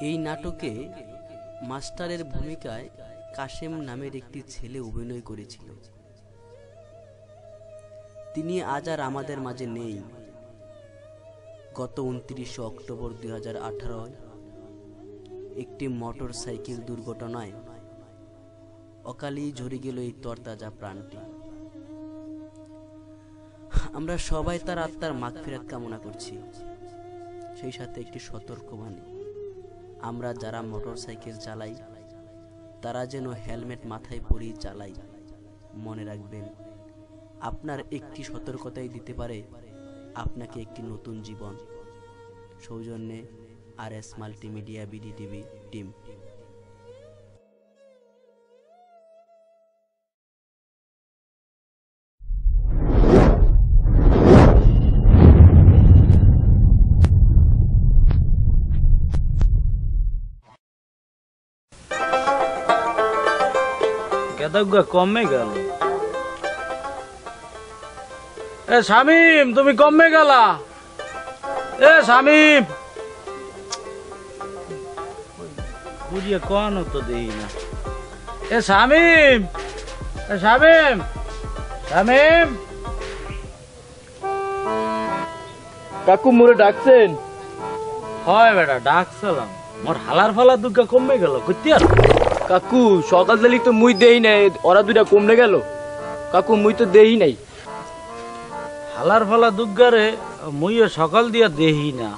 এই নাটকে মাস্টারের ভূমিকায় কাশেম নামের একটি ছেলে অভিনয় করেছিল। তিনি আজ আর আমাদের মাঝে নেই। গত 29 অক্টোবর 2018 একটি মোটর সাইকেল দুর্ঘটনায় অকালেই ঝরে গেল এই তরতাজা প্রাণটি। আমরা সবাই তার আত্মার মাগফিরাত কামনা করছি। সেই সাথে একটি সতর্কবাণী, আমরা যারা মোটর সাইকেল চালাই তারা যেন হেলমেট মাথায় পরিয়ে চালাই। মনে রাখবেন, আপনার একটি সতর্কতাই দিতে পারে আপনাকে একটি নতুন জীবন। সৌজন্যে RS মাল্টিমিডিয়া BDTV টিম। কমে গেল। এ শামিম, তুমি কমে গেলা। এ শামিম, বুঝিয়ে কোন তো দেই না। এ শামিম, এ শামিম, শামিম। কাকু মোরে ডাকছেন? হয় বেটা, ডাকছিলাম। মোর হালার ফালা দুগা কমে গেল। কইতে আর কাকু সকাল থেকে তো মুই দেই নাই, ওরা দুইটা কমনে গেল। কাকু মুই তো দেই নাই। হালার ফালা দুগারে মুইও সকাল দিয়া দেহি না।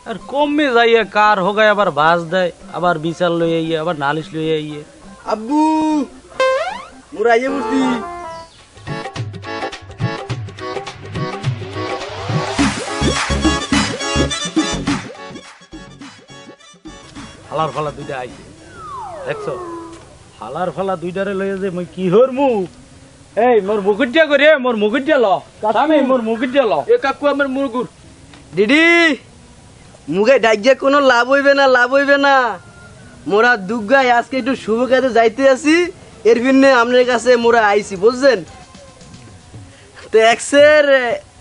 আর কমে যাইয়া কার হোগায় আবার বাস দেয়, আবার বিচার লই আইয়ে, আবার নালিশ লই আইয়ে। আব্বু মোরা আইয়ে বসি। হালার ফালা দুইটা আইছে, দেখছো? হালার ফালা দুইটারে লইয়া যে মই কি হর মু। এই মোর মুকুটটা করে, মোর মুকুটটা ল। আমি মোর মুকুটটা ল। এ কাকু আমার মুরগুর দিদি মুগে ডাইগে কোনো লাভ হইবে না, লাভ হইবে না। মোরা দুর্গায় আজকে একটু শুভ কাজে যাইতে আসি, এর ভিন্নে আপনার কাছে মোরা আইছি, বুঝছেন? তো এক্সের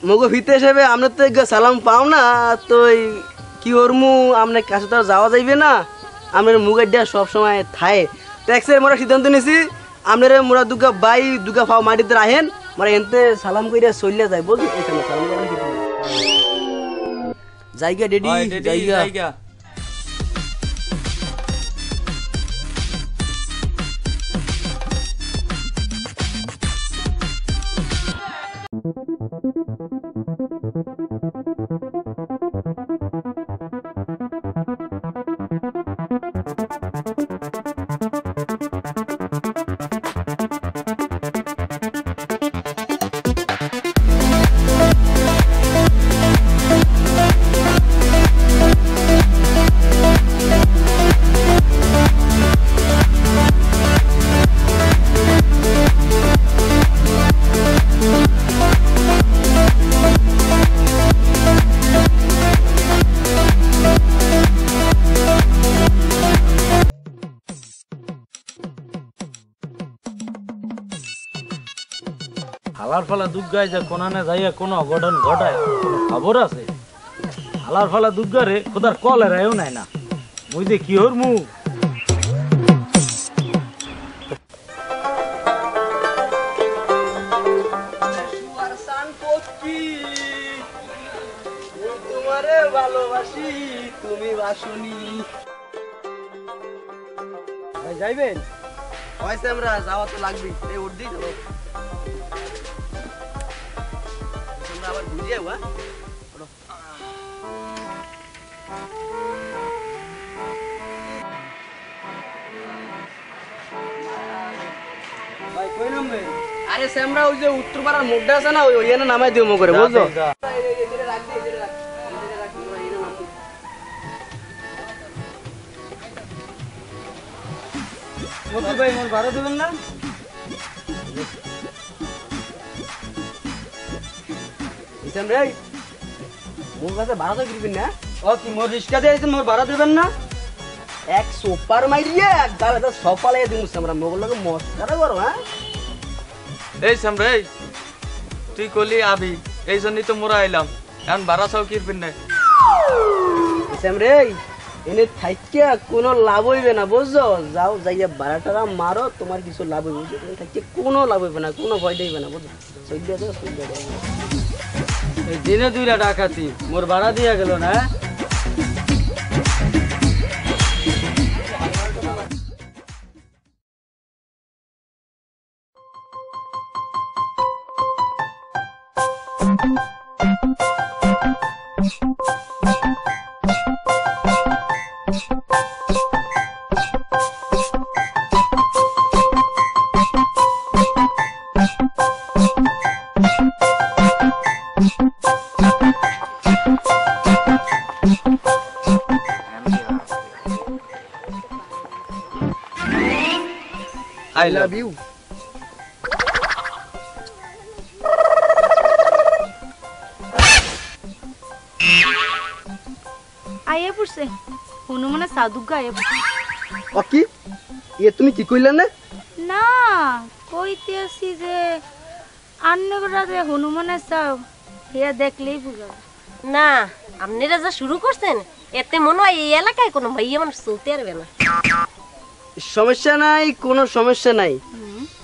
মগো ভিতে হিসেবে আপনার তো সালাম পাও না, তো কি ওরমু আপনার কাছে তো যাওয়া যাইবে না। আপনার মুগের ডা সবসময় থায়। তো এক্সের মোরা সিদ্ধান্ত নিছি, আপনারা মোরা দুর্গা বাই দুর্গা ফাও মাটিতে রাহেন, মোরা এনতে সালাম কইরা চলিয়া যায়, বুঝলি? এখানে সালাম করেন কি জায়গা ডেডি, জায়গা হালার ফালা দুর্গায় যে কোনানে যাইয়া কোনো অঘটন ঘটায় কোনো খবর আছে? হালার ফালা দুর্গারে খোদার কলেরাও নাই না। মুই যে কি হর মু। তোমারে ভালোবাসি, তুমি বাসনি। ভাই যাইবেন? হয়তো আমরা যাওয়া তো লাগবে। এই উঠ দিই চলো, আমরা আবার বুঝিয়ে হওয়া। ভাই কই নামবে? আরে আমরা ওই যে উত্তরপাড়ার মোড়টা আছে না, ওই ওইখানে নামাই দিও মো করে, বুঝছো? ভাই মোর ভাড়া দেবেন না? মোর কাছে ভাড়া তো দিবেন না? ও কি মোর রিক্সা দিয়ে মোর ভাড়া দেবেন না? এক সুপার মাইরিয়ে এক গালে তো সকালে দিন আমরা মোগল লাগে মস্কারা করো। হ্যাঁ এই সামরে, তুই কলি আবি, এই জন্যই তো মোরা আইলাম। এখন বারা চাও কি পিন নাই সামরে, এনে থাইকে কোনো লাভ হইবে না বুঝছো, যাও যাইয়া 12 টাকা মারো, তোমার কিছু লাভ হইবে, বুঝছো? এনে থাইকে কোনো লাভ হইবে না, কোনো ভয় দেইবে না, বুঝছো? সইদ্যা যাও, সইদ্যা যাও। এই দিনে 2টা ডাকাতি মোর ভাড়া দিয়া গেল না। I love you. আইয়া পড়ছে হনুমানের সাধুজ্ঞা আইয়া পড়ছে। কি এ তুমি কি কইলা না? না কইতে আসি যে আন্নগরা যে হনুমানের সাও হিয়া দেখলেই বুঝা যায়। না আপনারা যা শুরু করছেন এতে মনে হয় এই এলাকায় কোনো ভাইয়া মানুষ চলতে পারবে না। সমস্যা নাই, কোনো সমস্যা নাই।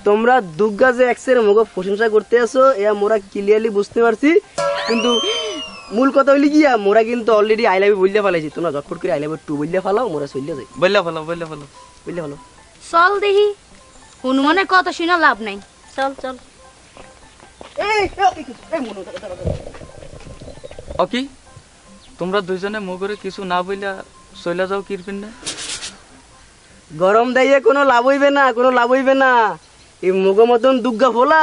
তোমরা দুর্গা যে এক্সের মুখ প্রশংসা করতে আসো এয়া মোরা ক্লিয়ারলি বুঝতে পারছি, কিন্তু মূল কথা হইলি গিয়া মোরা কিন্তু অলরেডি আই লাভ ইউ বললে ফেলাইছি। তোমরা ঝটপট করে আই লাভ ইউ 2 বললে ফেলাও, মোরা চলে যাই। বললা ভালো বললা ভালো বললে ফেলো। চল দেখি হনুমানের কথা শুনে লাভ নাই। চল চল। ওকে তোমরা দুইজনে মুগরে কিছু না বইলা চইলা যাও কিরপিন না। গরম দাইয়ে কোনো লাভ হইবে না, কোনো লাভ হইবে না। এই মুগ মতন দুর্গা ফোলা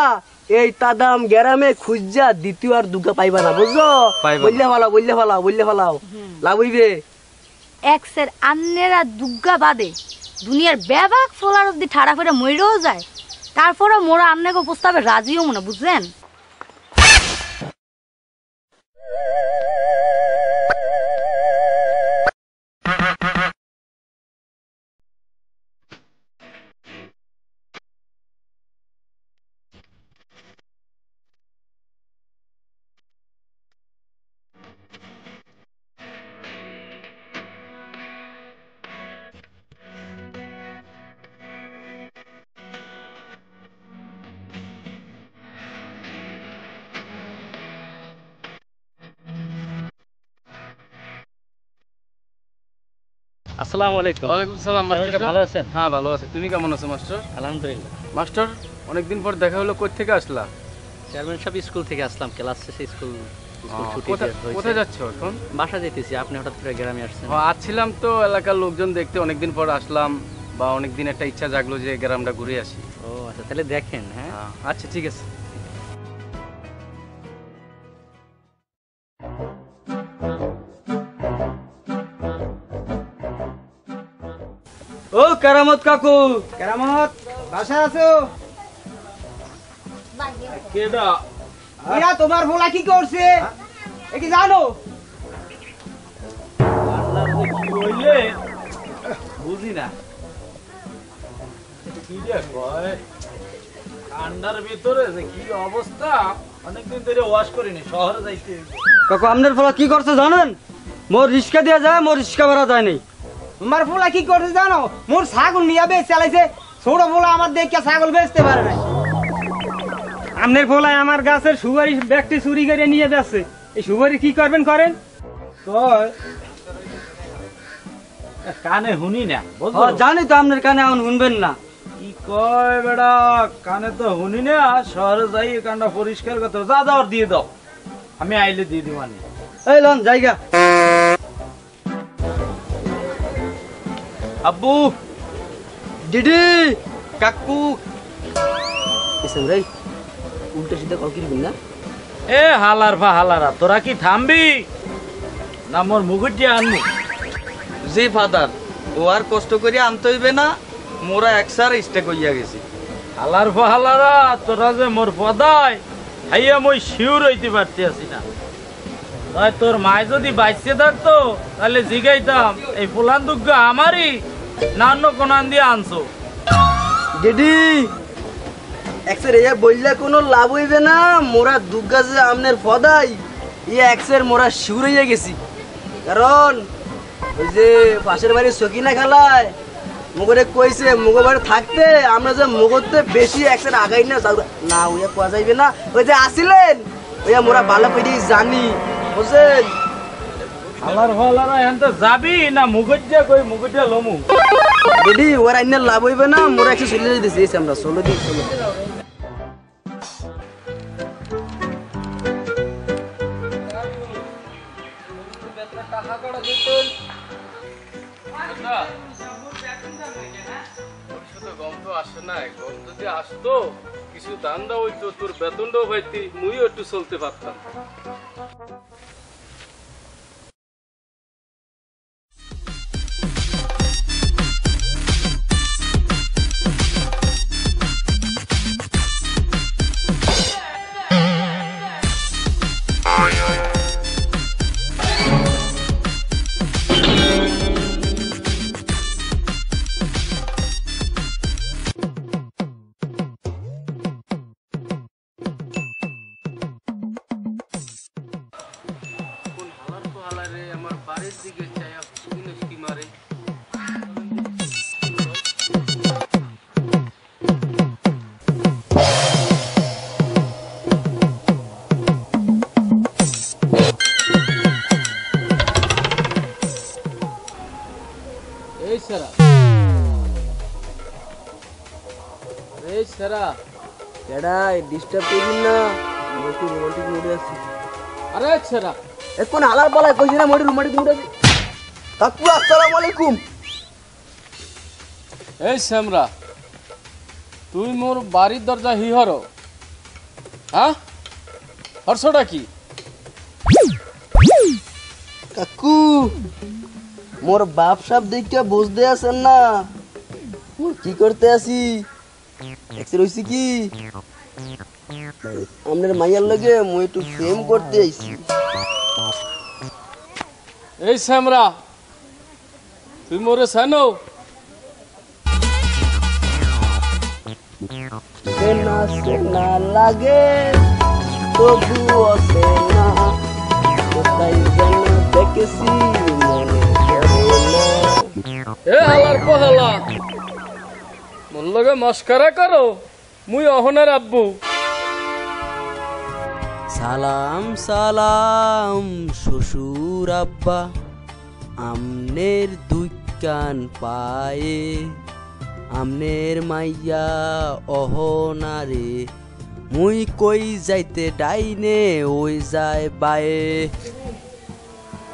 এই তাদাম গ্যারামে খুঁজা দ্বিতীয় আর দুর্গা পাইবা না, বুঝছো? পাইবা না। বললে ফেলাও, বললে ফেলাও, বললে ফেলাও, লাভ হইবে। এক্সের আন্নেরা দুর্গা বাদে দুনিয়ার ব্যাপক ফোলার অব্দি ঠাড়া ফেরা মরেও যায়, তারপরে মোরা আন্নাকে প্রস্তাবে রাজিও মনে, বুঝলেন? আসসালামু আলাইকুম। ওয়ালাইকুম সালাম মাস্টার। ভালো আছেন? হ্যাঁ ভালো আছে। তুমি কেমন আছো মাস্টার? আলহামদুলিল্লাহ। মাস্টার অনেকদিন পর দেখা হলো, কই থেকে আসলা? চেয়ারম্যান সাহেব স্কুল থেকে আসলাম, ক্লাস শেষে স্কুল ছুটি কোথায় যাচ্ছ এখন? বাসা যেতেছি। আপনি হঠাৎ করে গ্রামে আসছেন? আসছিলাম তো এলাকার লোকজন দেখতে, অনেকদিন পর আসলাম, বা অনেকদিন একটা ইচ্ছা জাগলো যে গ্রামটা ঘুরে আসি। ও আচ্ছা, তাহলে দেখেন। হ্যাঁ আচ্ছা ঠিক আছে। ও কেরামত কাকু, কেরামত বাসায় আছো? কেডা? এরা তোমার ভোলা কি করছে এ কি জানো? কইলে বুঝি না। কি রে কয় ঠান্ডার ভিতরে যে কি অবস্থা, অনেকদিন ধরে ওয়াশ করিনি, শহরে যাইতে। কাকু আপনার ফলা কি করছে জানেন? মোর রিস্কা দিয়া যায়, মোর রিস্কা ভাড়া যায় নাই। তোমার ভোলা কি করছে জানো? মোর ছাগল নিয়ে বেচ চালাইছে। ছোট ভোলা আমার দেখে ছাগল বেচতে পারে না। আপনার ভোলায় আমার গাছের সুপারি ব্যক্তি চুরি করে নিয়ে যাচ্ছে। এই সুপারি কি করবেন করেন? কয় কানে শুনি না, বুঝছো? জানি তো আপনার কানে এখন শুনবেন না। কি কয় বেড়া, কানে তো শুনি না। শহরে যাই কানটা পরিষ্কার করতে যা যাওয়ার দিয়ে দাও, আমি আইলে দিয়ে দিবানি। এই লন জায়গা। আব্বু, দিদি, কাকু, এসে ভাই উল্টা সিধা কল কিরবি না। এ হালার ভা হালারা, তোরা কি থামবি না মোর মুগুটিয়া আনবো? জি ফাদার, ও আর কষ্ট করে আনতে হইবে না, মোরা একসার স্টে কইয়া গেছি। হালার ভা হালারা, তোরা যে মোর পদায় হাইয়া মই শিউর হইতে পারতে আসি না। তাই তোর মায় যদি বাইসে থাকতো তাহলে জিগাইতাম এই ফুলান দুর্গা আমারই না অন্য কোনান দিয়ে আনছো। দিদি এক্সের এ বললে কোনো লাভ হইবে না। মোরা দুর্গা যে আমনের ফদাই ই এক্সের মোরা শিউর হইয়া গেছি, কারণ ওই যে পাশের বাড়ির সকিনা খালায় মুগরে কইছে মুগো বাড়ি থাকতে আমরা যে মুগতে বেশি একসাথে আগাই না না ওইয়া কোয়া যাইবে না ওই যে আসিলেন ওইয়া মোরা ভালো করে জানি বুঝছেন হালার ফালারা এনতে যাবি না মুগজ্জা কই মুগজ্জা লমু দিদি ওরা ইন্না লাভ হইবে না মোরা একটু চলে দিতেছি আমরা চলো দিই চলো আসতো কিছু দান্দা হইতো তোর বেতনটাও পাইতি মুইও একটু চলতে পারতাম আমার বাড়ির দিকে চাই কি মারে এই সারা এই সারা এডা ডিস্টার্ব করবেন না একটু রোমান্টিক মুডে আছি আরে সারা এখন আলার পালায় কইছি না মোটি রোমান্টিক মুডে আছি কাকু আসসালামু আলাইকুম এই শ্যামরা তুই মোর বাড়ির দরজা হিহর হ্যাঁ হর্ষটা কি কাকু মোর বাপ সাপ দেখতে বুঝতে আছেন না মোর কি করতে আসি দেখতে রইছি কি আপনার মাইয়ার লগে মই একটু প্রেম করতে আইছি এই শ্যামরা তুই মোরে সানো সেনা সেনা লাগে তবুও সেনা কোথায় যেন দেখেছি মনে পড়ে না এ হালার পহালা মোর লগে মস্করা করো মুই অহনার আব্বু সালাম সালাম শ্বশুর আব্বা আমনের দুই কান পায়ে আমনের মাইয়া অহনারে মুই কই যাইতে ডাইনে ওই যায় বায়ে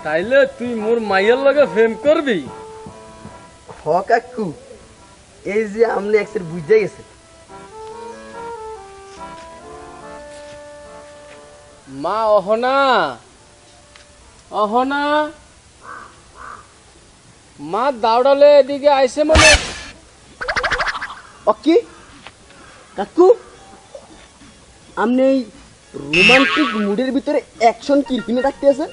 তাইলে তুই মোর মাইয়ার লগে প্রেম করবি হ কাকু এই যে আমনে একসের বুঝে গেছে মা অহনা অহনা মা দাউড়ালে এদিকে আইসে মনে কি কাকু আপনি এই রোমান্টিক মুডের ভিতরে অ্যাকশন কিরপিনে রাখতে আছেন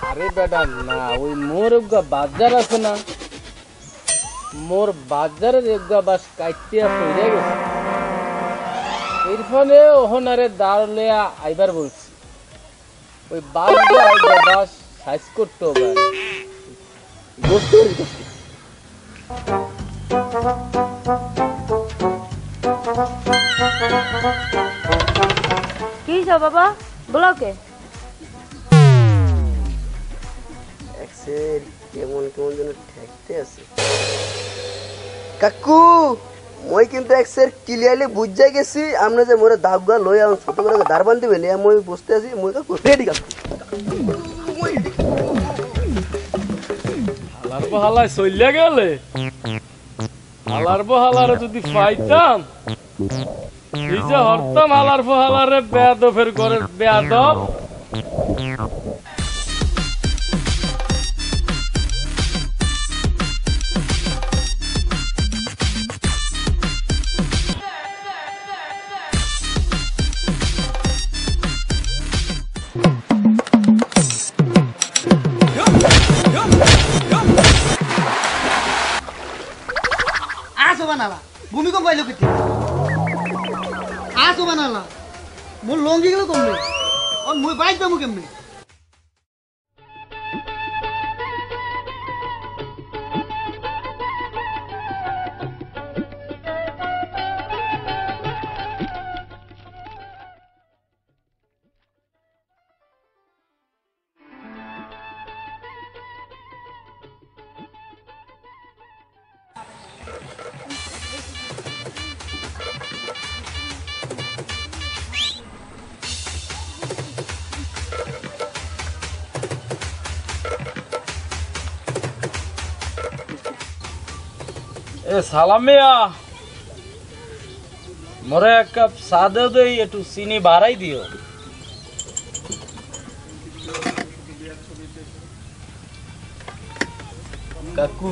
আরে বেটা না ওই মোর এগা বাজার আছে না মোর বাজারের এগা বাস কাইতিয়া পড়ে গেছে এরফানে ওহনারে দাঁড়লে আইবার বলছি ওই বাস সাইজ করতে হবে কি হইছে বাবা বলো কে এক্সের কেমন কেমন যেন ঠেকতে আছে কাকু মই কিন্তু এক্সের ক্লিয়ারলি বুঝে গেছি আমরা যে মোরে দাগা লই আম ছোট করে দারবান দিবেন এ মই বুঝতে আছি মই কাকু রেডি কাকু হালার বহালায় চলিয়া গেলে হালার বহালারে যদি পাইতাম এই যে হরতাম হালার বহালারে বেয়াদফের ঘরের বেয়াদব বানালা ভূমিকম্প আইলো কেটে আসো বানালা মোর লঙ্গি গেল কমবে আর মই বাইক দামু কেমনে সালাম মিয়া, মোরে এক কাপ চা দাও দেই, একটু চিনি বাড়াই দিও। কাকু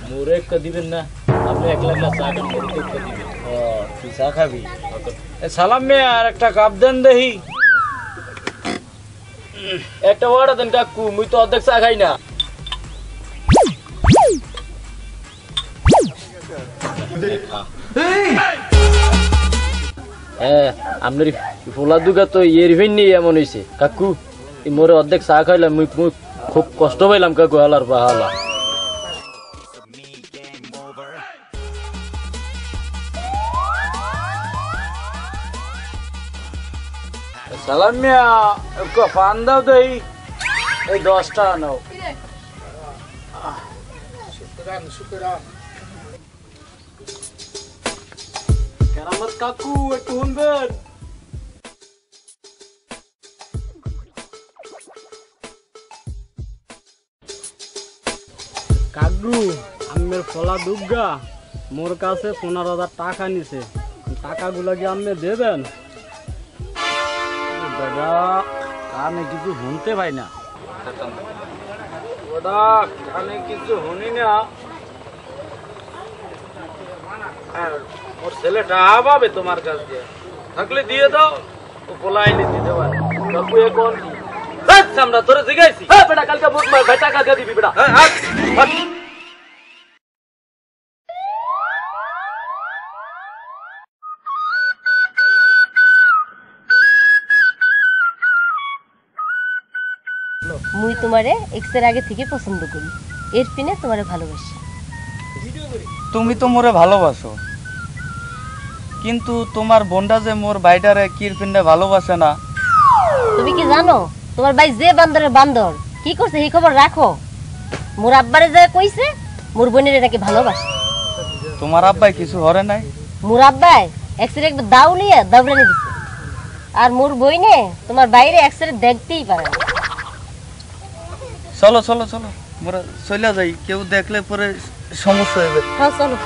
মোরে একটা দিবেন না, আপনি একলা একলা চা খান, মোরে একটা দিবেন। ও তুই চা খাবি? সালাম মিয়া, আর একটা কাপ দেন দেখি। একটা ওয়াটা দেন কাকু, মুই তো অর্ধেক চা খাই না। হ্যাঁ, আপনার ফোলা দুগা তো ইয়ের ভিন্নি এমন হয়েছে কাকু। মোরে অর্ধেক চা খাইলাম, মুই খুব কষ্ট পাইলাম কাকু। হালার পাহালা সালাম মিয়া, পান দাও দেই, এই 10 টাকা নাও। কেরামত কাকু, একটু শুনবেন? কাকু আমের ফলা দুর্গা মোর কাছে 15,000 টাকা নিছে, টাকাগুলো কি আপনি দেবেন? দাদা কানে কিছু শুনতে পাই না, দাদা কানে কিছু শুনি না। ওর ছেলেটা পাবে তোমার কাছ দিয়ে, থাকলে দিয়ে দাও, ও পোলাইলে দিতে পারে। কাকু এখন কি আমরা তোরে জিগাইছি? বেটা কালকে বুট মার ভাই, টাকা দিয়ে দিবি বেটা। মুই তোমারে এক্সের আগে থেকে পছন্দ করি, এর পিনে তোমারে ভালোবাসি। তুমি তো মোরে ভালোবাসো, কিন্তু তোমার বোনটা যে মোর ভাইটারে কিরপিন্ডে ভালোবাসে না। তুমি কি জানো তোমার ভাই যে বান্দরের বান্দর কি করছে এই খবর রাখো? মোর আব্বারে যা কইছে মোর বোনের নাকি ভালোবাসে। তোমার আব্বাই কিছু হরে নাই? মোর আব্বাই এক্সরে একবার দাও লিয়ে দাবড়ানি দিছে, আর মোর বইনে তোমার বাইরে এক্সরে দেখতেই পারে না। চলো চলো চলো, মোরা চলে যাই, কেউ দেখলে পরে সমস্যা হবে। হ্যাঁ চলো।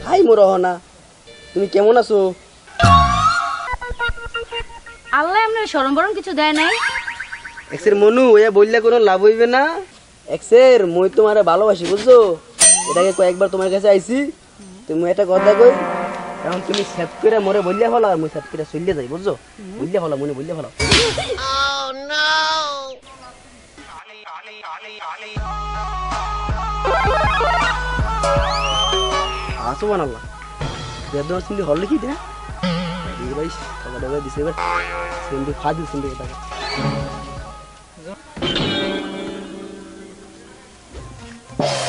হাই মোরহনা, তুমি কেমন আছো? আল্লাহ আপনার শরম বরম কিছু দেয় নাই। এক্সের মনু এ বললে কোনো লাভ হইবে না। এক্সের মই তোমারে ভালোবাসি, বুঝছো? এটাকে কয়েকবার তোমার কাছে আইছি, তুমি একটা কথা কই, এখন তুমি সেট করে মরে বললে ফেলো, আর মই সেট করে চললে যাই, বুঝছো? বললে ফেলো, মনে বললে ফেলো। আসো বানাল্লা বেদনা সিন্ধি হল কি দেনা দিয়ে ভাই টাকা টাকা দিছে এবার সিন্ধি ফাদিল সিন্ধি টাকা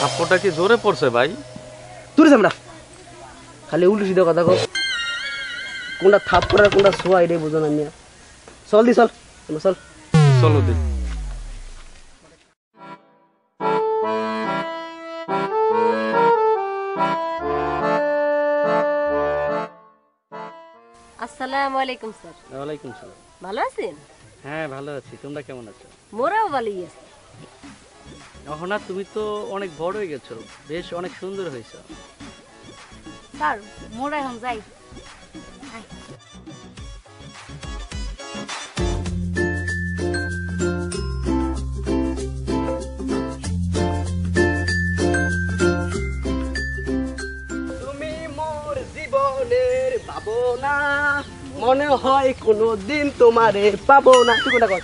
থাপ্পড়টা কি জোরে পড়ছে ভাই? তুই আমরা খালি উল্টো সিধা কথা কও, কোনটা থাপ্পড় আর কোনটা সোয়া এটাই বুঝো না মিয়া। চল দি চল চল চলো দি। আসসালামু আলাইকুম স্যার। ওয়ালাইকুম সালাম। ভালো আছেন? হ্যাঁ ভালো আছি, তোমরা কেমন আছো? মোরাও ভালোই আছি। অহনা তুমি তো অনেক বড় হয়ে গেছো, বেশ অনেক সুন্দর হয়েছো। স্যার মোরা এখন যাই। তুমি মোর জীবনের ভাবনা, মনে হয় কোনোদিন তোমারে পাবো না। তুই কোনটা কর?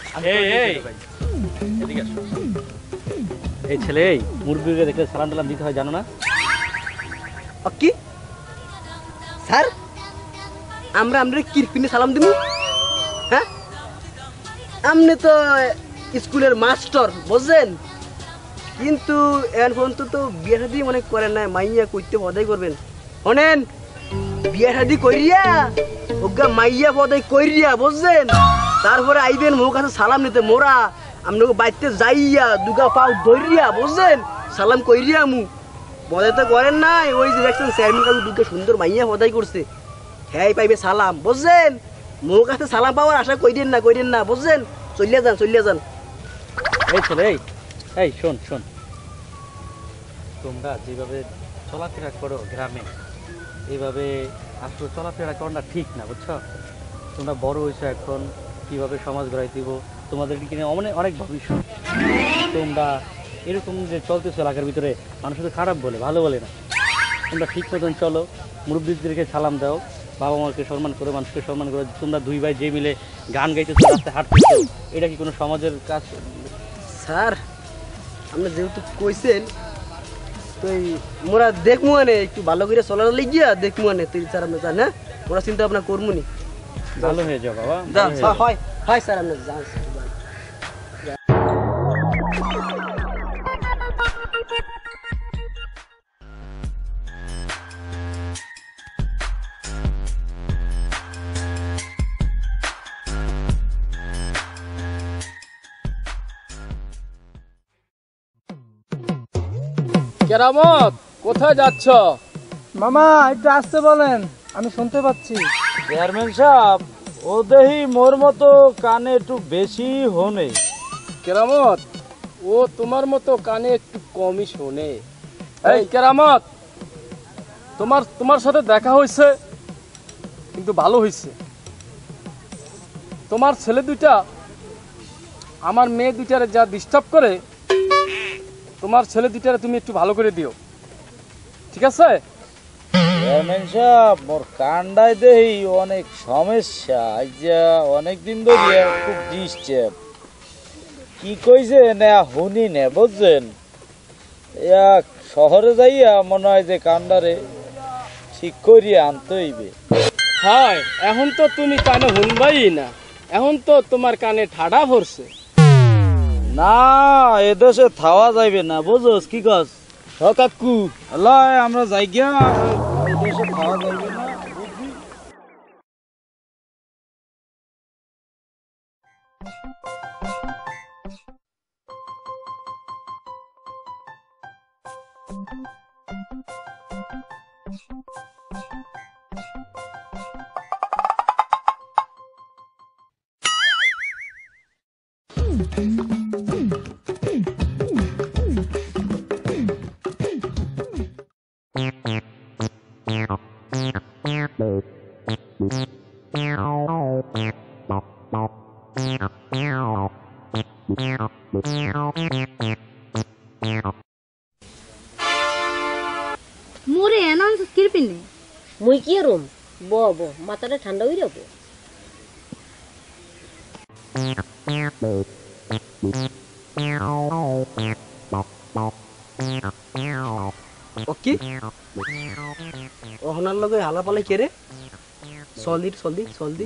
এই ছেলে, এই মুরগিকে দেখলে সালাম টালাম দিতে হয় জানো না? কি স্যার, আমরা কিরপিনে সালাম দিব? হ্যাঁ, আপনি তো স্কুলের মাস্টার, বুঝছেন? কিন্তু এখন পর্যন্ত তো বিয়ে শাদি মনে করেন না, মাইয়া কইতে পদাই করবেন। শোনেন, বিয়ে শাদি করিয়া ওগা মাইয়া পদাই করিয়া বুঝছেন, তারপরে আইবেন মোর কাছে সালাম নিতে। মোরা আপনাকে বাড়িতে যাইয়া দুগা পাও ধরিয়া বুঝছেন সালাম কইরিয়া মু পদাই তো করেন নাই। ওই যে দেখছেন চেয়ারম্যান কাকু দুগা সুন্দর মাইয়া পদাই করছে, হ্যাঁ পাইবে সালাম বুঝছেন। মোর কাছে সালাম পাওয়ার আশা কইরেন না বুঝছেন। চলিয়া যান। এই ছেলে, এই শোন, তোমরা যেভাবে চলাফেরা করো গ্রামে, এইভাবে আসলে চলাফেরা করাটা ঠিক না, বুঝছো? তোমরা বড় হয়েছো এখন, কীভাবে সমাজ গড়াই দিব, তোমাদের কিনে অনেক ভবিষ্যৎ। তোমরা এরকম যে চলতেছো এলাকার ভিতরে, মানুষ শুধু খারাপ বলে, ভালো বলে না। তোমরা ঠিক মতন চলো, মুরব্বীদেরকে সালাম দাও, বাবা মাকে সম্মান করো, মানুষকে সম্মান করো। তোমরা দুই ভাই যে মিলে গান গাইতেছো, রাস্তায় হাঁটতেছো, এটা কি কোনো সমাজের কাজ? স্যার আপনি যেহেতু কইছেন তো মোরা দেখবো আনে, একটু ভালো করে চলার লিগিয়া দেখবো আনে। তুই স্যার আপনি জান, হ্যাঁ ওরা চিন্তা ভাবনা করবো নি। ভালো হয়ে যাও বাবা, ভালো হয়ে যাও। হয় স্যার আপনি যান। কেরামত, কোথায় যাচ্ছ? মামা একটু আসতে বলেন, আমি শুনতে পাচ্ছি। চেয়ারম্যান সাহেব, ও দেহি মোর মতো কানে একটু বেশি হনে। কেরামত, ও তোমার মতো কানে একটু কমই শোনে। এই কেরামত, তোমার সাথে দেখা হয়েছে, কিন্তু ভালো হয়েছে। তোমার ছেলে দুইটা আমার মেয়ে দুইটারে যা ডিস্টার্ব করে, তোমার ছেলে দুইটারে তুমি একটু ভালো করে দিও, ঠিক আছে? চেয়ারম্যান সাহেব, মোর কান্ডায় দেহি অনেক সমস্যা, আইজা অনেক দিন ধরে খুব ডিস্টার্ব। কি কইছে না শুনি নে, বুঝছেন? শহরে যাইয়া মনে হয় যে কান্ডারে ঠিক করিয়া আনতে হইবে। হ্যাঁ, এখন তো তুমি কানে শুনবাই না, এখন তো তোমার কানে ঠাডা ভরছে। না, এদেশে থাওয়া যাইবে না, বুঝোস? কি কস কাকু? লয় আমরা যাই গিয়া, এদেশে থাওয়া যাইবে না, বুঝলি? মোরে এনাউন্স কিরপিনে মুই কি রুম বো মাথাটা ঠান্ডা হয়ে যাবো। ওকে ওহনার লগে হালা পালে কে রে? চল দি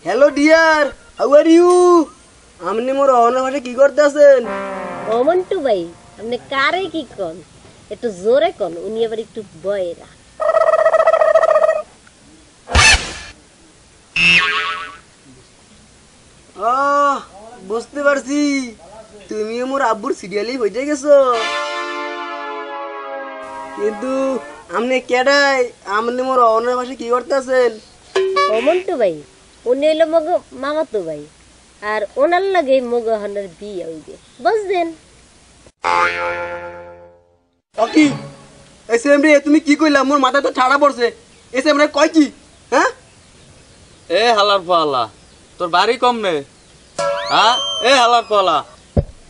hello dear, how are you? আপনি মোর অহনার ভাষা কি করতে আছেন? ও মন্টু ভাই, আপনি কারে কি কন? একটু জোরে কন, উনি আবার একটু বয়রা। বুঝতে পারছি, তুমি মোর আব্বুর সিরিয়ালি হইতে গেছো। কিন্তু আপনি কেডাই? আপনি মোর অহনার ভাষা কি করতে আছেন? ও মন্টু ভাই, উনি হইলো মগ মামাতো ভাই, আর ওনার লাগে মগ হনার বিয়ে হইবে, বুঝছেন? ওকি এসএম রে, তুমি কি কইলা? মোর মাথা তো ঠাড়া পড়ছে। এসএম রে কয় কি? হ্যাঁ এ হালার পালা, তোর বাড়ি কম নে? হ্যাঁ, এ হালার পালা,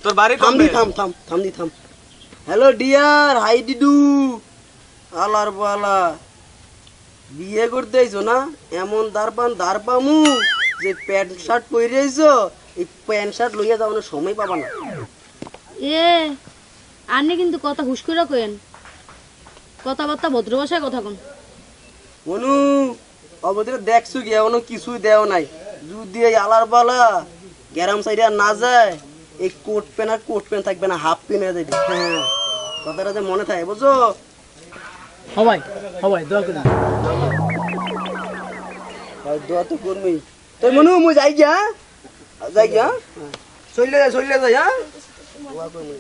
তোর বাড়ি কম নে? থাম। হ্যালো ডিয়ার, হাই ডিডু। আলার বালা, বিয়ে করতে আইছো না? এমন দারপামু যে প্যান্ট শার্ট পরে আইছো, এই প্যান্ট শার্ট লইয়া যাওয়ার সময় পাবা না। এ আনে কিন্তু কথা হুশ করে কইেন, কথাবার্তা ভদ্র ভাষায় কথা কোন। মনু অবধিরে দেখছো কি এখনো কিছুই দেও নাই যদি এই আলার বালা গ্যারাম সাইডে না যায় এই কোট প্যান্ট থাকবে না হাফ প্যান্ট হয়ে যাবে হ্যাঁ কথাটা যে মনে থাকে বুঝছো সবাই দোয়া করি ভাই দোয়া তো করবি তো মনু মুই যাই গিয়া চলে যাই হ্যাঁ দোয়া করবি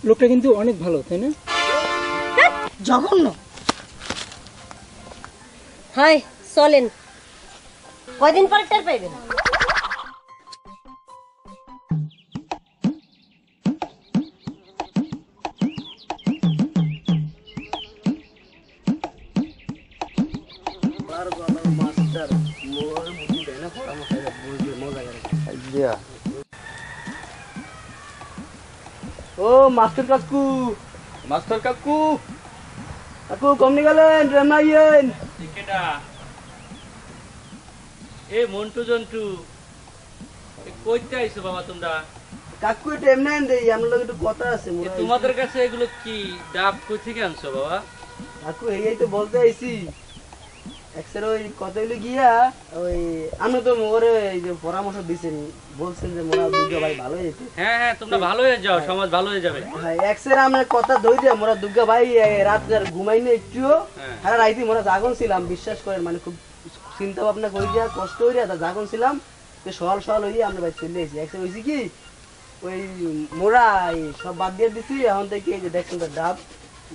লোকটা কিন্তু অনেক ভালো তাই না? জঘন্য। হয় চলেন, কয়দিন পরে টের পাইবেন। ও মাস্টার কাকু কাকু কমনি গেলেন রেমাইয়েন এ মন্টু জন্টু কইতে আইছো বাবা তোমরা? কাকু এটা এমনি দেই আমার লগে একটু কথা আছে তোমাদের কাছে এগুলো কি ডাব কই থেকে আনছো বাবা? কাকু এই তো বলতে আইছি এক্সের ওই কথা হইলো গিয়া ওই আমি তো মোরে এই যে পরামর্শ দিছেন বলছেন যে মোরা দুর্গা ভাই ভালো হয়েছে হ্যাঁ তোমরা ভালো হয়ে যাও, সমাজ ভালো হয়ে যাবে। হ্যাঁ এক্সের আমরা কথা ধরে মোরা দুর্গা ভাই রাত ঘুমাই না একটু হ্যাঁ রাইতে মোরা জাগন ছিলাম বিশ্বাস করেন মানে খুব চিন্তা ভাবনা করি যা কষ্ট হইয়া তা জাগন ছিলাম তো সকাল হইয়া আমরা ভাই চলে এসেছি এক্সের হয়েছি কি ওই মোরা সব বাদ দিয়ে দিছি এখন থেকে এই যে দেখছেন তো ডাব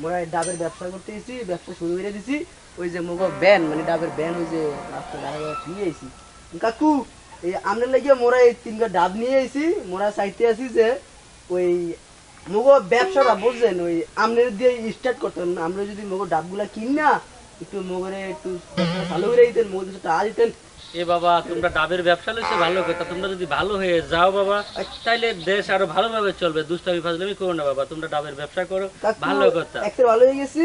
মোরা ডাবের ব্যবসা করতে এসেছি ব্যবসা শুরু করে দিছি ওই যে মগো ব্যান মানে ডাবের ব্যান ওই যে রাস্তা দাঁড়া নিয়ে আইছি কাকু এই আমরা লাগিয়ে মোরা এই 3টা ডাব নিয়ে আইছি মোরা চাইতে আছি যে ওই মগো ব্যবসাটা বুঝছেন ওই আমনের দিয়ে স্টার্ট করতেন আমরা যদি মগো ডাবগুলা কিন না একটু মগরে একটু ভালো করে দিতেন মগো কিছু টাকা দিতেন এ বাবা তোমরা ডাবের ব্যবসা লইছে ভালো কথা, তোমরা যদি ভালো হয়ে যাও বাবা তাইলে দেশ আরো ভালোভাবে চলবে। দুষ্টামি ফাজলামি করো না বাবা, তোমরা ডাবের ব্যবসা করো ভালো কথা। একটা ভালো হয়ে গেছি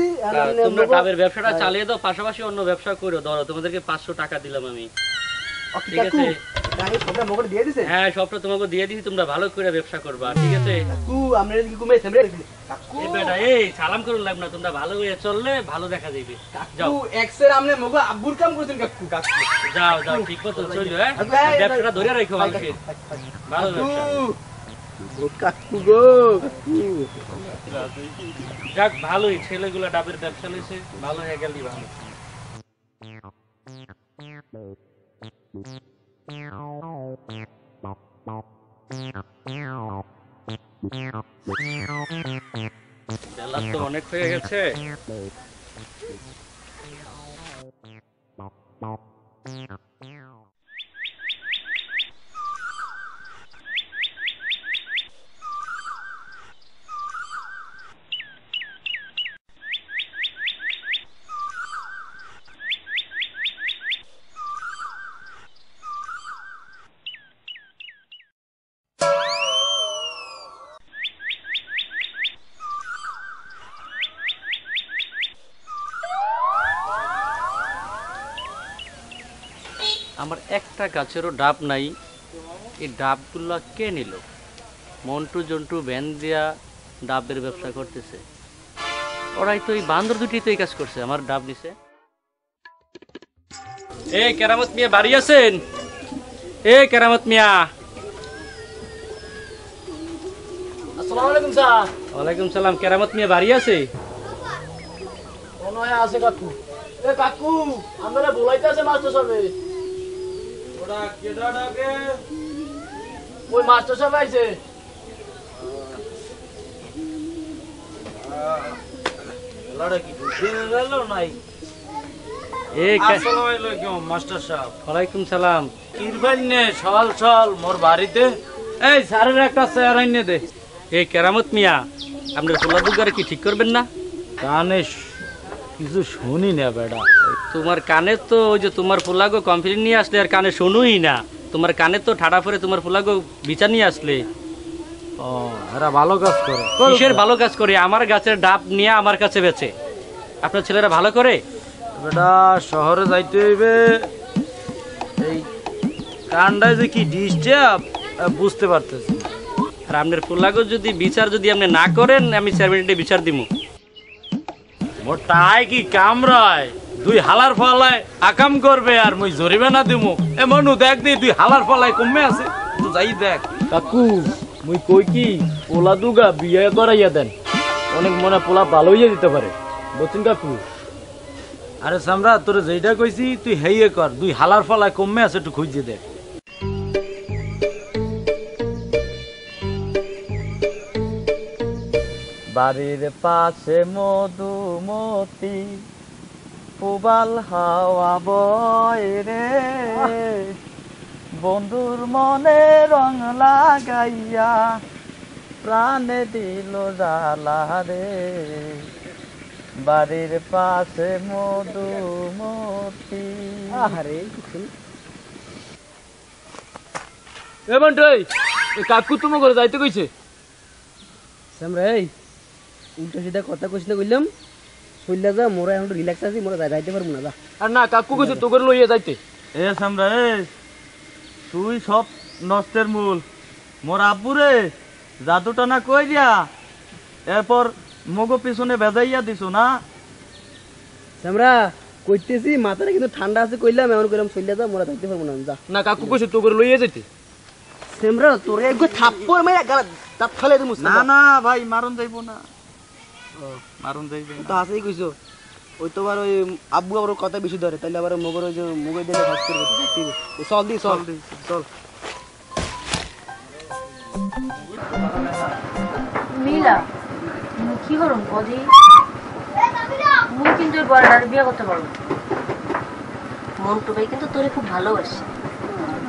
তোমরা ডাবের ব্যবসাটা চালিয়ে দাও, পাশাপাশি অন্য ব্যবসা করো। ধরো তোমাদেরকে 500 টাকা দিলাম আমি, ঠিক আছে? সবটা মগরে দিয়ে দিছেন? হ্যাঁ সবটা তোমাকে দিয়ে দিছি, তোমরা ভালো করে ব্যবসা করবা, ঠিক আছে? কাকু আমরা কি ঘুমাই থামরে কাকু এই বেটা এই সালাম করুন লাগবে না, তোমরা ভালো হয়ে চললে ভালো দেখা যাবে। যাও কাকু এক্সের আমনে মগো আব্বুর কাম করতেন কাকু যাও ঠিক মতো চলো। হ্যাঁ ব্যবসাটা ধরে রাখো মানুষের ভালো ব্যবসা। কাকু গো যাক ভালোই, ছেলেগুলা ডাবের ব্যবসা লইছে, ভালো হয়ে গেলই ভালো। বেলা তো অনেক হয়ে গেছে, আমার একটা গাছেরও ডাব নাই। এই ডাবগুলো কে নিল? মন্টু জন্টু ভ্যান দিয়া ডাবের ব্যবসা করতেছে, ওরাই তো এই বান্দর দুটি তো এই কাজ করছে, আমার ডাব নিছে। এ কেরামত মিয়া বাড়ি আছেন? এ কেরামত মিয়া। আসসালামু আলাইকুম স্যার। ওয়ালাইকুম সালাম। কেরামত মিয়া বাড়ি আছে? মনে হয় আছে কাকু। এ কাকু আমরা বলাইতে আছে মাস্টার সাহেব। ওরা কেডা ডাকে? ওই মাস্টার সাহেব আইছে। লড়া কি দিন গেল নাই? এ আসসালামু আলাইকুম মাস্টার সাহেব। ওয়ালাইকুম সালাম। কিরবাইনে সল মোর বাড়িতে এই স্যারের একটা চেয়ার আইনে দে। এই কেরামত মিয়া, আপনার পোলা দুগারে কি ঠিক করবেন না? কানে কিছু শুনি না বেটা। তোমার কানে তো ওই যে তোমার পোলাগো কমপ্লেন নিয়ে আসলে আর কানে শুনুই না। তোমার কানে তো ঠাড়া পরে তোমার পোলাগো বিচার নিয়ে আসলে। ও এরা ভালো কাজ করে। কিসের ভালো কাজ করে? আমার গাছের ডাব নিয়ে আমার কাছে বেচে। আপনার ছেলেরা ভালো করে? বেটা শহরে যাইতে হইবে, এই কান্ডায় যে কি ডিস্টার্ব বুঝতে পারতেছি। আর আপনার পোলাগো যদি বিচার যদি আপনি না করেন, আমি চেয়ারম্যানকে বিচার দিব। মোর তাই কি কামরায় দুই হালার ফলায় আকাম করবে আর মুই জরিমানা দিমু এমন দেখ দি দুই হালার ফলায় কমে আছে তো যাই দেখ। কাকু মুই কই কি পোলা দুগা বিয়ে করাইয়া দেন, অনেক মনে পোলা ভালো হইয়া দিতে পারে, বুঝছেন কাকু? আরে সামরা তোরে যেইটা কইছি তুই হেইয়ে কর, দুই হালার ফলায় কমে আছে একটু খুঁজে দেখ। বাড়ির পাশে মধুমতি পুবাল হাওয়া বয় রে, বন্ধুর মনে রং লাগাইয়া প্রাণে দিল জ্বালা রে, বাড়ির পাশে মধুমতি। আরে এ বন্টই, এ কাকু তুমি করে যাইতে কইছে। সামরা এই উল্টা সিধা কথা কইছ না কইলাম, চললা যা, মোরা এখন রিল্যাক্স আছি, মোরা যাইতে পারবো না, যা। আর না কাকু কইছে তো করে লইয়া যাইতে। এ সামরা এ তুই সব নষ্টের মূল। মোর আব্বুরে জাদুটা না কই দিয়া এরপর মগো পিছনে বেজাইয়া দিছো না। সামরা কইতেছি মাথাটা কিন্তু ঠান্ডা আছে কইলাম, এমন কইলাম চললা যা, মোরা যাইতে পারবো না, যা। না কাকু কইছে তো করে লইয়া যাইতে। সামরা তোরে একগো থাপ্পড় মেরে গালা দাঁত ফালে দিমু। না না ভাই মারুন যাইবো না, মারুন যাইবে তো হাসেই কইছো, ওই তো আবার ওই আব্বু আবার কথা বেশি ধরে, তাইলে আবার মগর ওই যে মুগে দিলে ফাঁস করবে। ঠিক আছে চল দি, চল চল। মিলা মুই কি করুম কদি, মুই কিন্তু এই বড়টার বিয়ে করতে পারবো। মন্টু ভাই কিন্তু তোরে খুব ভালোবাসে,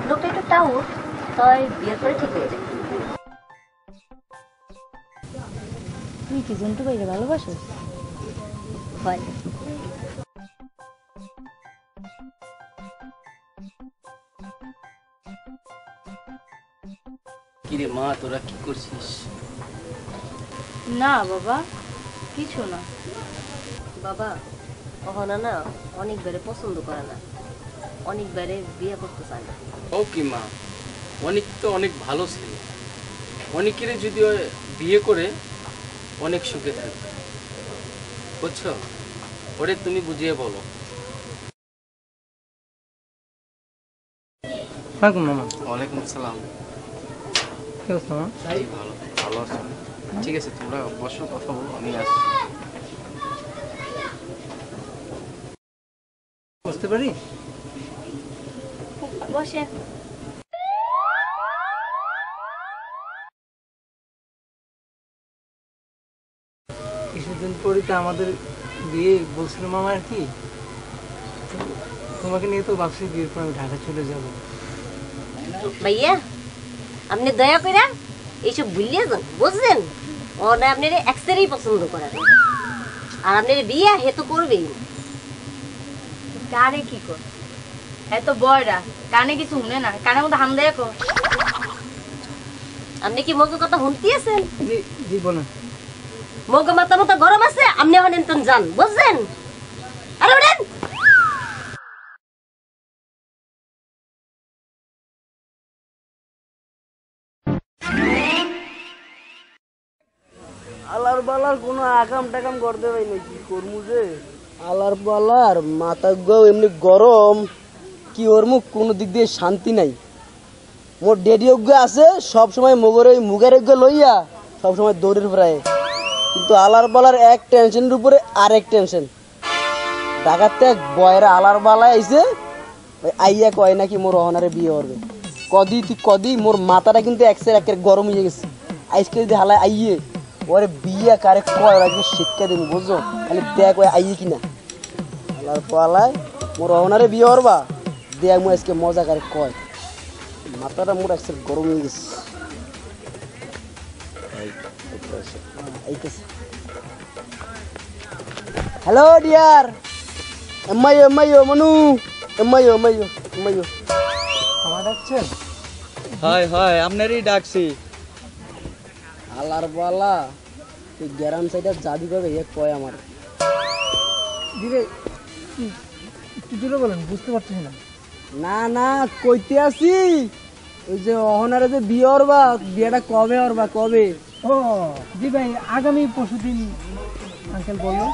লোকটা একটু টাউট, তাই বিয়ে করে ঠিক হয়ে যায়। তুই কি জন্টু ভাইরে ভালোবাসিস? হয় কিরে মা, তোরা কি করছিস? না বাবা, কিছু না। বাবা অহনা না অনেকবারে পছন্দ করে না, অনেকবারে বিয়ে করতে চায় না। ও কি মা, অনেক তো অনেক ভালো ছিল, অনেকের যদি ও বিয়ে করে অনেক সুখে থাকবে, বুঝছো? ওরে তুমি বুঝিয়ে বলো। ওয়ালাইকুম আসসালাম। জি, ভালো ভালো আছো? ঠিক আছে, তোমরা বসো, কথা বলো, আমি আসছি। বুঝতে পারি বসে। কিছুদিন পরই তো আমাদের বিয়ে বলছিল মামা, আর কি তোমাকে নিয়ে তো ভাবছি বিয়ের পর আমি ঢাকা চলে যাব। ভাইয়া আপনি দয়া করে এইসব ভুলিয়ে যান, বুঝলেন? ও না আপনার এক্সেরই পছন্দ করে না, আর আপনার বিয়ে হে তো করবেই না। কানে কি কর, এত বয়রা কানে কিছু শুনে না, কানের মধ্যে হাম দেয় কর। আপনি কি মগো কথা শুনতে আছেন? জি জি বলেন। মগো মাথা মতো গরম আছে, আপনি এখন এনতন যান, বুঝলেন? আরে ওঠেন। আলার বালার কোনো আকাম টাকাম করতে পারি না, কি করমু যে? আলার বালার মাথা গো এমনি গরম, কি ওর মুখ কোনো দিক দিয়ে শান্তি নাই। মোর ডেডি অজ্ঞ আছে, সব সময় মগর ওই মুগের অজ্ঞ লইয়া সব সময় দৌড়ের প্রায়। কিন্তু আলার বালার এক টেনশনের উপরে আরেক টেনশন। ঢাকাতে এক বয়রা আলার বালায় আইছে, ওই আইয়া কয় নাকি মোর অহনারে বিয়ে করবে। কদি তুই কদি, মোর মাথাটা কিন্তু একসের একের গরম হয়ে গেছে। আজকে যদি হালায় আইয়ে ওরে বিয়ে কারে কয়, ওরা কিন্তু শিক্ষা দেবো, বুঝছো? খালি দেখ ওই আইয়ে কিনা আলার পালায় মোর অহনারে বিয়ে করবা, দেখ মো আজকে মজা কারে কয়। মাথাটা মোর একসের গরম হয়ে গেছে। হ্যালো ডিয়ার, এম্মাইও এম্মাইও মনু, এম্মাইও এম্মাইও এম্মাইও। আমার ডাকছেন? হয় হয়, আপনারই ডাকছি। আলার বালা তুই গ্রাম সাইডে যাবি কবে এ কয় আমার। দিবে একটু দূরে বলেন, বুঝতে পারছি না। না না কইতে আসি, ওই যে অহনারে যে বিয়ে করবা, বিয়েটা কবে করবা কবে? ও জি ভাই, আগামী পরশুদিন আঙ্কেল বললো।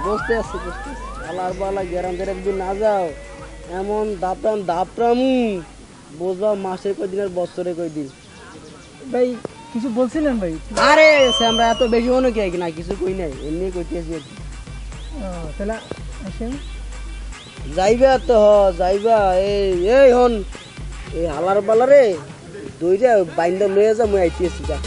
বসতে আসছি বসতে আলার বালা গ্যারান্টের একদিন না যাও এমন দাপাম দাপরামু বুঝবা মাসে কয়দিন আর বছরে কয়দিন। ভাই কিছু বলছিলেন ভাই? আরে সে আমরা এত বেশি মনে কে না কিছু কই নাই এমনি কইতেছি আর কি। তাহলে আসেন যাইবা তো যাইবা এই এই হন এই হালার বালারে দইরা বাইন্দা লয়ে যা মই আইতেছি যা।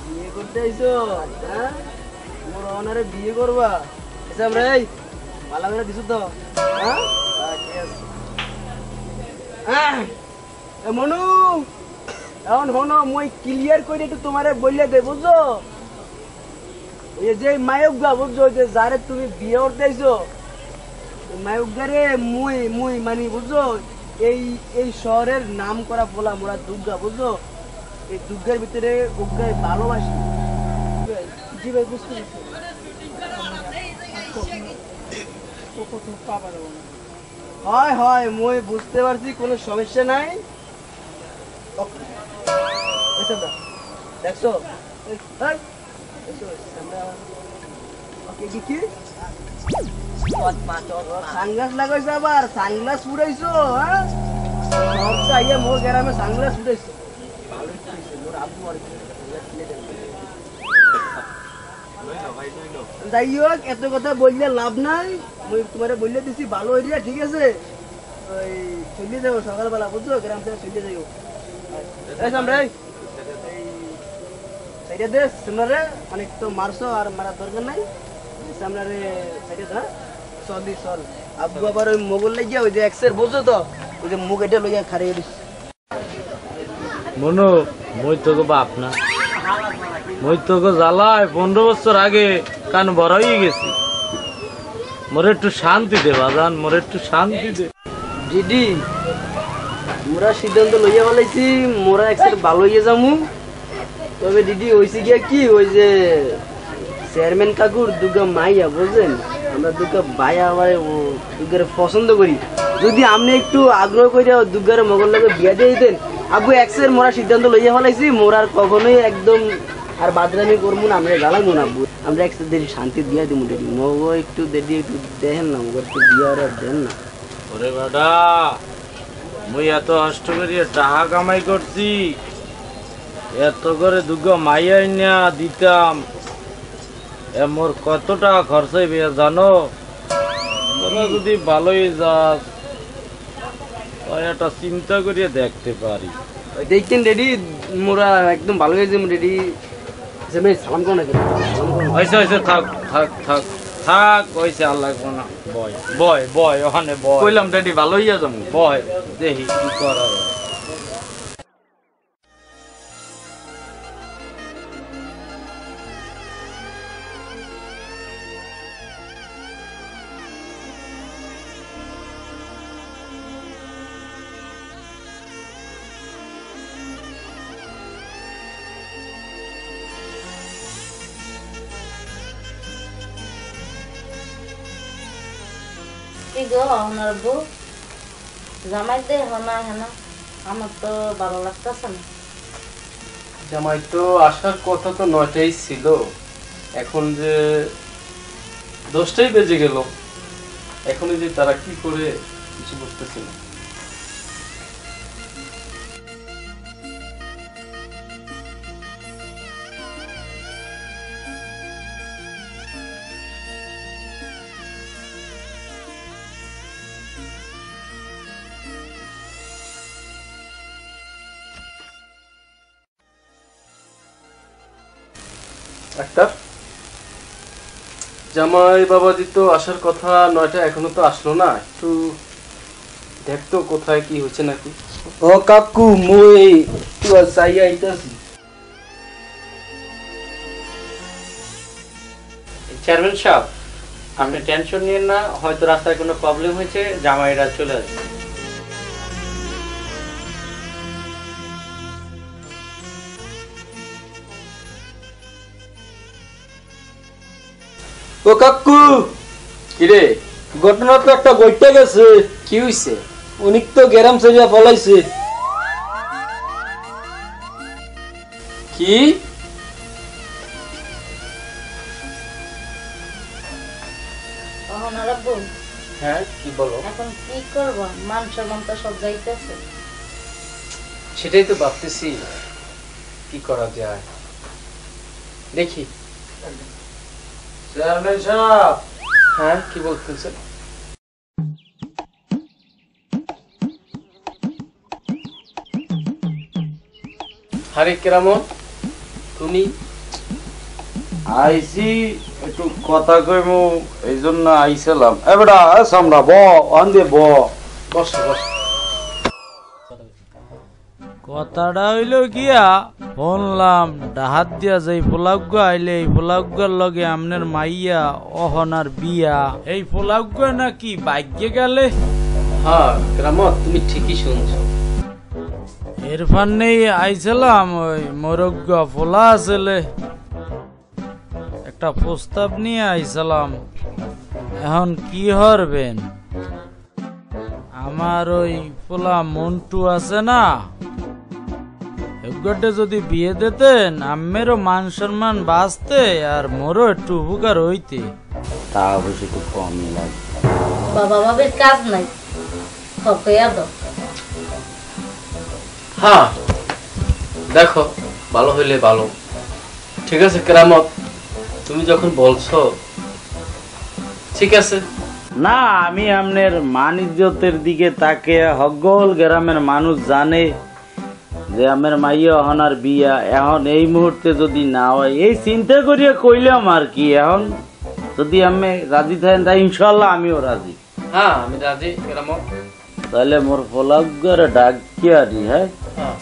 বিয়ে করতে আইছো? হ্যাঁ মোর অনারে বিয়ে করবা? আচ্ছা আমরা এই মালা মেরা দিছো তো? হ্যাঁ ঠিক আছে। মনু এখন হনো মই ক্লিয়ার করে একটু তোমারে বললে দে বুঝছো? এই যে মায়ক গা বুঝছো যে যারে তুমি বিয়ে করতে আইছো মায়ক গারে মুই মুই মানে বুঝছো এই এই শহরের নাম করা বলা মোরা দুর্গা বুঝছো? এই দুর্গার ভিতরে উগ্রায় ভালোবাসি। জি ভাই বুঝতে পারছি। হয় হয় মই বুঝতে পারছি কোনো সমস্যা নাই। দেখছো সানগ্লাস লাগাইছো আবার সানগ্লাস ফুটাইছো? হ্যাঁ মোর গ্রামে সানগ্লাস ফুটাইছো মোর আব্বু আর যাই হোক এত কথা বললে লাভ নাই মই তোমারে বললে দিছি ভালো এরিয়া ঠিক আছে ওই চলে যাবো সকালবেলা বুঝছো গ্রাম থেকে চলে যাবো। আমরা সাইডে দে সামনে অনেক তো মারছো আর মারার দরকার নাই সামনে সাইডে ধর চলি চল আব্বু আবার ওই মোগল লাগিয়া ওই যে এক্সের বুঝছো তো ওই যে মুখ এটা লইয়া খারিয়ে দিস। মনু মই তোকে বাপ না মই তোকে জ্বালায় 15 বছর আগে কান বড় হয়ে গেছি মোরে একটু শান্তি দে বাজান মোরে একটু শান্তি দে। দিদি মোরা সিদ্ধান্ত লইয়া ফেলাইছি মোরা এক্সের ভালো হইয়া যামু তবে দিদি হয়েছে গিয়া কি ওই যে চেয়ারম্যান কাকুর দুর্গা মাইয়া বুঝলেন আমরা দুর্গা ভাইয়া আবার দুর্গারে পছন্দ করি যদি আপনি একটু আগ্রহ করে দুর্গার মগল লাগে বিয়া দিয়ে দিতেন আব্বু এক্সের মোরা সিদ্ধান্ত লইয়া ফেলাইছি মোরার কখনোই একদম আর বাদরামি করবো না আমরা জ্বালাবো না আব্বু আমরা এক্সের দেরি শান্তি দিয়া দিব দিদি মগ একটু দেরি একটু দেখেন না মগ একটু বিয়া আর দেন না। ওরে বেটা মুই এত কষ্ট করিয়া টাকা কামাই করছি এত করে দুর্গা মাইয়াই না দিতাম মোর কত টাকা খরচ হইবে জানো? তোরা যদি ভালোই যাস একটা চিন্তা করিয়া দেখতে পারি। দেখছেন রেডি মোরা একদম ভালো হয়েছে রেডি সালাম করো না হয়েছে হয়েছে থাক থাক থাক থাক হয়েছে আল্লাহ না বয় বয় বয় ওখানে বয় কইলাম ড্যাডি ভালো হইয়া যাবো। বয় দেখি কি করা যায়। কি গো ওনার বউ জামাই দে হনা হেনা আমার তো ভালো লাগতেছে না। জামাই তো আসার কথা তো 9টাই ছিল এখন যে 10টাই বেজে গেল এখন যে তারা কি করে কিছু বুঝতেছি না। ডাক্তার জামাই বাবাজি তো আসার কথা 9টা এখনো তো আসলো না একটু দেখতো কোথায় কি হচ্ছে নাকি। ও কাকু মই তুই চাই আইতাছি। চেয়ারম্যান সাহেব আপনি টেনশন নিয়েন না হয়তো রাস্তায় কোনো প্রবলেম হয়েছে জামাইরা চলে আসবে। কাকু কিরে ঘটনা তো একটা গইটা গেছে। কি হইছে? উনি তো গেরাম সেরিয়া পলাইছে। কি? হ্যাঁ কি বলো? এখন কি করব? মান সম্মান তো সব যাইতেছে। সেটাই তো ভাবতেছি কি করা যায়, দেখি। চেয়ারম্যান সাহেব, হ্যাঁ কি বলতেছে? আরে কেরামত তুমি? আইসি একটু কথা কইমু এই জন্য আইছিলাম। এ বেটা সামরা ব আন্দে ব বস বস। কথাটা হইল গিয়া শুনলাম ডাহাত দিয়া যাই ফোলাগ্য আইলে এই ফোলাগ্যর লগে আমনের মাইয়া অহনার বিয়া, এই ফোলাগ্য নাকি ভাগ্যে গেলে। হ্যাঁ কেরামত তুমি ঠিকই শুনছো। এরফান নেই আইছিলাম, ওই মোরগ্য ফোলা আসলে একটা প্রস্তাব নিয়ে আইছিলাম। এখন কি হরবেন? আমার ওই ফোলা মন্টু আছে না, একগটে যদি বিয়ে দিতেন আম্মেরও মান সম্মান বাঁচতে আর মোরও একটু উপকার হইতে। তা অবশ্য একটু কমই লাগে। বাবা বাবের কাজ নাই, হকয়া দাও। হ্যাঁ দেখো ভালো হইলে ভালো। ঠিক আছে কেরামত, তুমি যখন বলছো ঠিক আছে। না, আমি আমনের মান ইজ্জতের দিকে তাকে হগল গ্রামের মানুষ জানে যে আমের মাইয়া হনার বিয়া। এখন এই মুহূর্তে যদি না হয় এই চিন্তা করিয়া কইলাম আর কি। এখন যদি আমি রাজি থাকেন তাই ইনশাল্লাহ আমিও রাজি। হ্যাঁ আমি রাজি কেরামত। তাহলে মোর ফলাগ্গার ডাক কি আরি। হ্যাঁ হ্যাঁ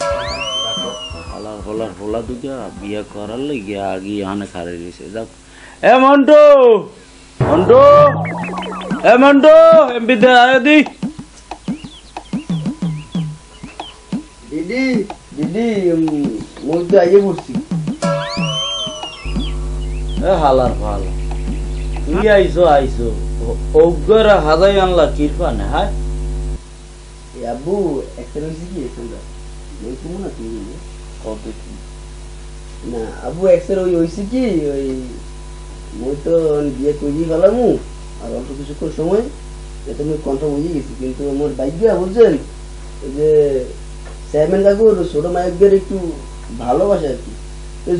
ফলার ফলার ফলা দুগা বিয়া করার লাগে আগে এখানে খারে গেছে। যাক এ মন্টু, মন্টু, এ মন্টু এমপি দে আয় দি। দিদি দিদি মই তো আইয়ে পড়ছি। এ হালার ফালা তুই আইছো আইছো অজ্ঞর হাজাই আনলা কিরপানে। হ্যাঁ আব্বু একটা হয়েছে কি তোমরা মই তুমি না তুমি কত কি না আব্বু এক্সের ওই হয়েছে কি ওই মই তো বিয়ে করিয়ে গেলামু আর অল্প কিছুক্ষণ সময় এটা আমি কন্ঠা বুঝে গেছি, কিন্তু আমার বাইক গিয়া বলছেন ওই যে চেয়ারম্যান কাকুর ছোট মাইকদের একটু ভালোবাসে আর কি।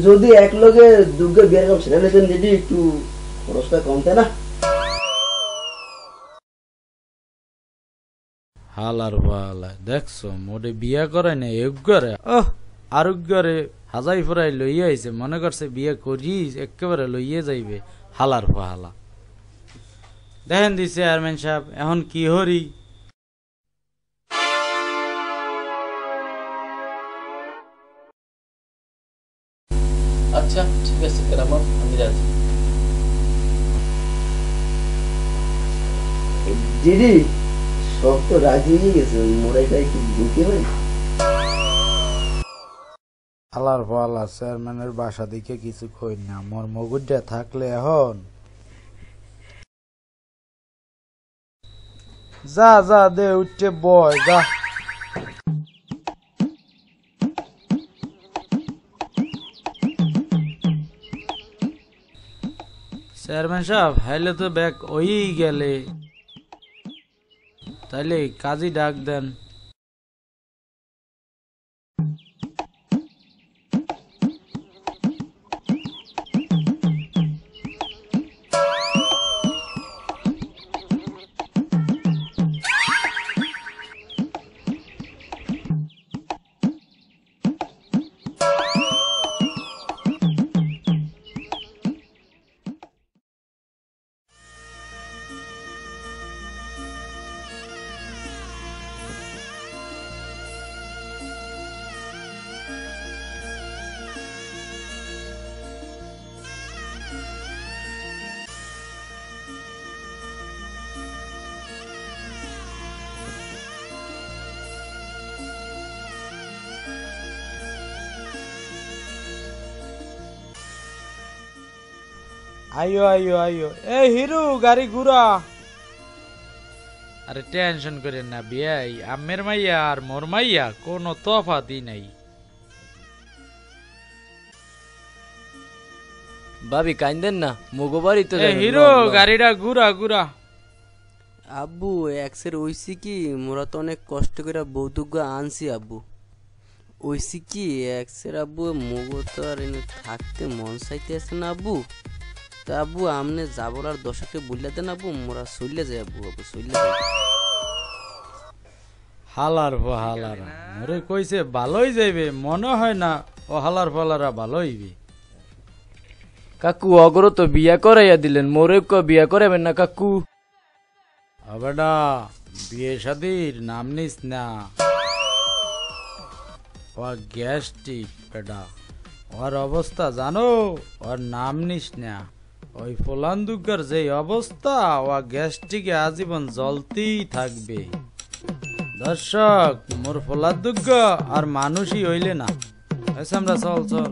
যদি এক লগে দুর্গা বিয়ের কাম সেটা নিতেন যদি একটু খরচটা কমতে না। হালার ফালা দেখছো মোটে বিয়া করে না একগরে আরোগ্যরে হাজাই ফুরাই লইয়া আইছে, মনে করছে বিয়ে করি একেবারে লইয়ে যাইবে। হালার ফালা দেখেন দিছে চেয়ারম্যান সাহেব এখন কি হরি। আচ্ছা ঠিক আছে কেরামত, আমি রাজি। দিদি সব তো রাজি হয়ে গেছে, ওই মোড়াইটা একটু ঢুকে হয়। হালার ফালা চেয়ারম্যানের বাসা দিকে কিছু কই না, মোর মগুডটা থাকলে এখন যা যা দে উঠে বয় যা। চেয়ারম্যান সাহেব হাইলে তো ব্যাগ ওই গেলে, তাইলে কাজী ডাক দেন। আইও আইও আইও এ হিরু গাড়ি ঘুরা। আরে টেনশন করেন না বিয়াই, আমের মাইয়া আর মোর মাইয়া কোনো তফাতই নাই। ভাবি কাইন্দেন না, মুগো বাড়ি তো এ হিরো গাড়িটা ঘুরা ঘুরা। আব্বু এক্সের ওইসি কি, মোরা তো অনেক কষ্ট করে বৌদুগ্য আনছি আব্বু। ওইসি কি এক্সের আব্বু, মুগো তো আর এনে থাকতে মন চাইতে আছে না আব্বু। তা আব্বু আমনে যাবর আর দশকে বললে দেন আব্বু, মোরা চললে যাই আব্বু, আব্বু চললে যাই। হালার হালারা মোরে কইছে ভালোই যাইবে, মনে হয় না ও হালার ফালারা ভালো হইবে। কাকু অগর তো বিয়া করাইয়া দিলেন, মোরে বিয়া করাবেন না কাকু? বেটা বিয়ে শাদির নাম নিস না, ও গ্যাস্ট্রিক বেটা, ওর অবস্থা জানো, ওর নাম নিস না। ওই ফোলান দুর্গার যে অবস্থা, ও গ্যাস্ট্রিকে আজীবন জ্বলতেই থাকবে। দর্শক মোর ফোলার দুর্গা আর মানুষই হইলে না, আমরা চল চল।